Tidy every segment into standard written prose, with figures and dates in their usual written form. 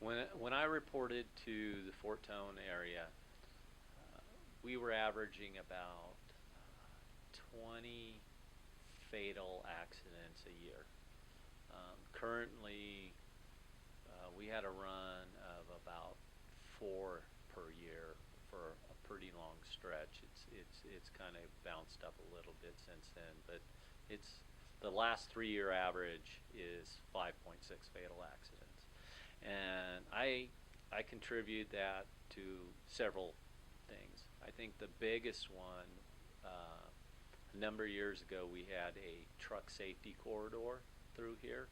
When I reported to the Fort Tejon area, we were averaging about 20 fatal accidents a year. Currently, we had a run of about 4 per year for a pretty long stretch. It's kind of bounced up a little bit since then, but it's the last 3 year average is 5.6 fatal accidents, and I contribute that to several things. I think the biggest one, a number of years ago, we had a truck safety corridor through here,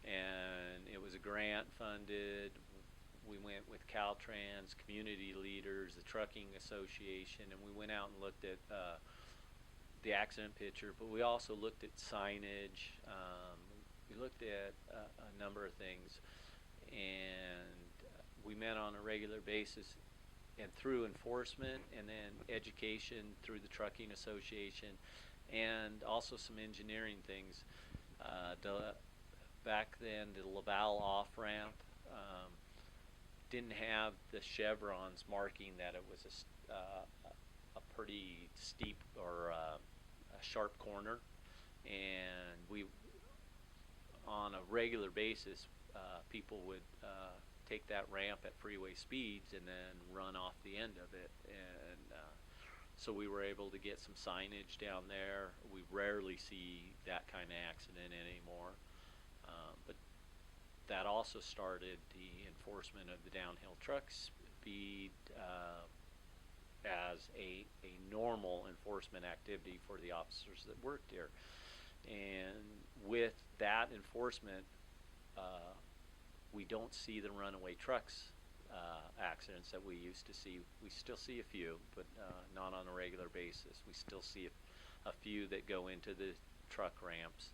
and it was a grant funded. We went with Caltrans, community leaders, the trucking association, and we went out and looked at the accident picture, but we also looked at signage. We looked at a number of things, and we met on a regular basis, and through enforcement and then education through the trucking association, and also some engineering things. Back then, the Laval off-ramp didn't have the chevrons marking that it was a pretty steep or a sharp corner, and we, on a regular basis, people would take that ramp at freeway speeds and then run off the end of it, and so we were able to get some signage down there. We rarely see that kind of accident anymore, but that also started the enforcement of the downhill truck speed as a normal enforcement activity for the officers that worked here. And with that enforcement, we don't see the runaway trucks accidents that we used to see. We still see a few, but not on a regular basis. We still see a few that go into the truck ramps.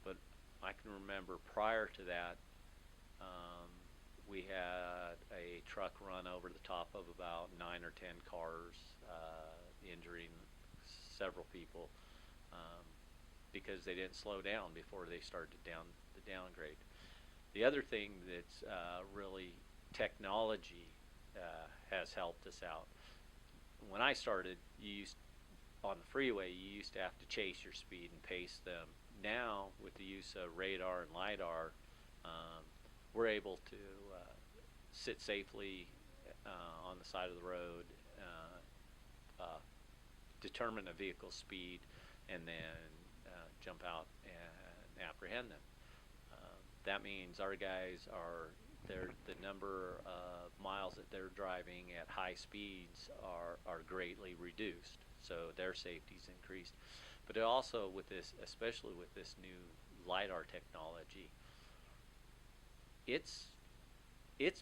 But I can remember prior to that, we had a truck run over the top of about 9 or 10 cars, injuring several people because they didn't slow down before they started the downgrade. The other thing that's really technology has helped us out. When I started, on the freeway, you used to have to chase your speed and pace them. Now, with the use of radar and LiDAR, we're able to sit safely on the side of the road, determine a vehicle's speed, and then jump out and apprehend them. That means our guys the number of miles that they're driving at high speeds are greatly reduced, so their safety's increased. But it also, with this, especially with this new LiDAR technology, it's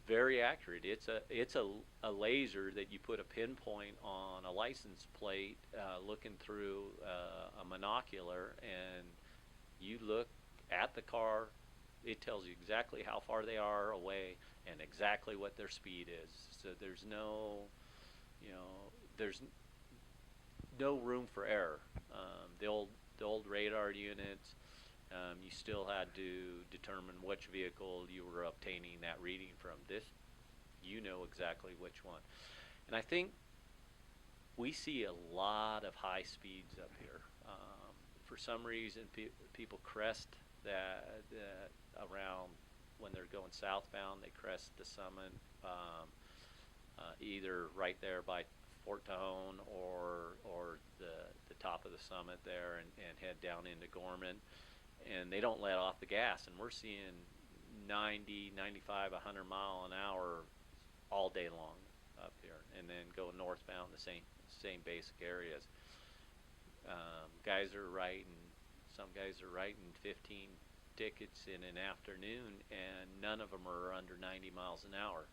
very accurate. It's a laser that you put a pinpoint on a license plate, looking through a monocular, and you look at the car. It tells you exactly how far they are away and exactly what their speed is. So there's no room for error. The old radar units, you still had to determine which vehicle you were obtaining that reading from. This, you know exactly which one. And I think we see a lot of high speeds up here. For some reason, people crest that around when they're going southbound. They crest the summit, either right there by Fort Tejon or the top of the summit there, and head down into Gorman, and they don't let off the gas, and we're seeing 90, 95, 100 mile an hour all day long up here, and then go northbound the same basic areas. Some guys are writing 15 tickets in an afternoon, and none of them are under 90 miles an hour.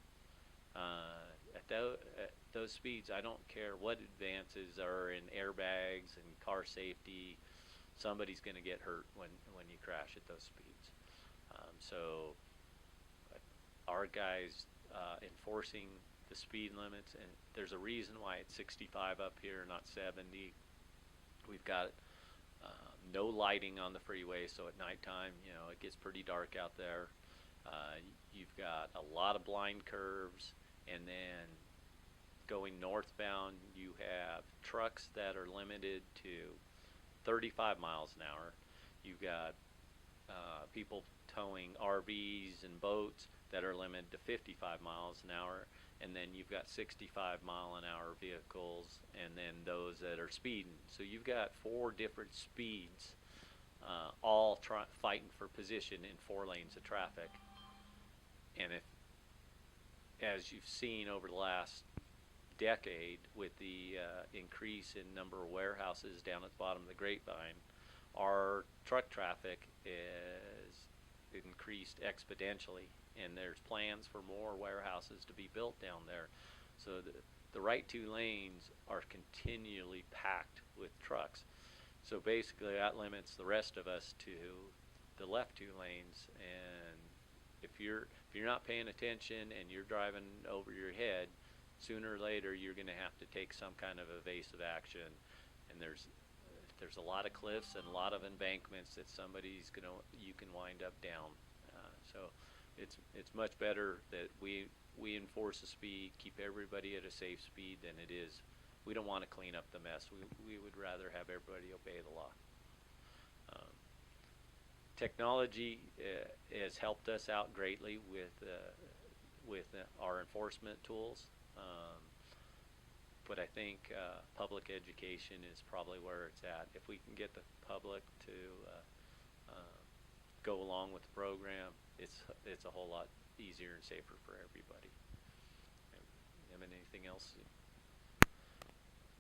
At those speeds, I don't care what advances are in airbags and car safety, somebody's going to get hurt when you crash at those speeds. So our guys enforcing the speed limits, and there's a reason why it's 65 up here, not 70. We've got no lighting on the freeway, so at nighttime, it gets pretty dark out there, You've got a lot of blind curves, and then going northbound, you have trucks that are limited to 35 miles an hour. You've got people towing RVs and boats that are limited to 55 miles an hour, and then you've got 65-mile-an-hour vehicles, and then those that are speeding. So you've got 4 different speeds, all fighting for position in 4 lanes of traffic. And if, as you've seen over the last decade, with the increase in number of warehouses down at the bottom of the grapevine, our truck traffic is increased exponentially, and there's plans for more warehouses to be built down there. So the right 2 lanes are continually packed with trucks. So basically that limits the rest of us to the left 2 lanes, and if you're not paying attention and you're driving over your head, sooner or later you're going to have to take some kind of evasive action. And there's a lot of cliffs and a lot of embankments that you can wind up down. So it's much better that we enforce the speed, keep everybody at a safe speed than it is. We don't want to clean up the mess. We would rather have everybody obey the law. Technology has helped us out greatly with our enforcement tools, but I think public education is probably where it's at. If we can get the public to go along with the program, it's a whole lot easier and safer for everybody. Have anything else?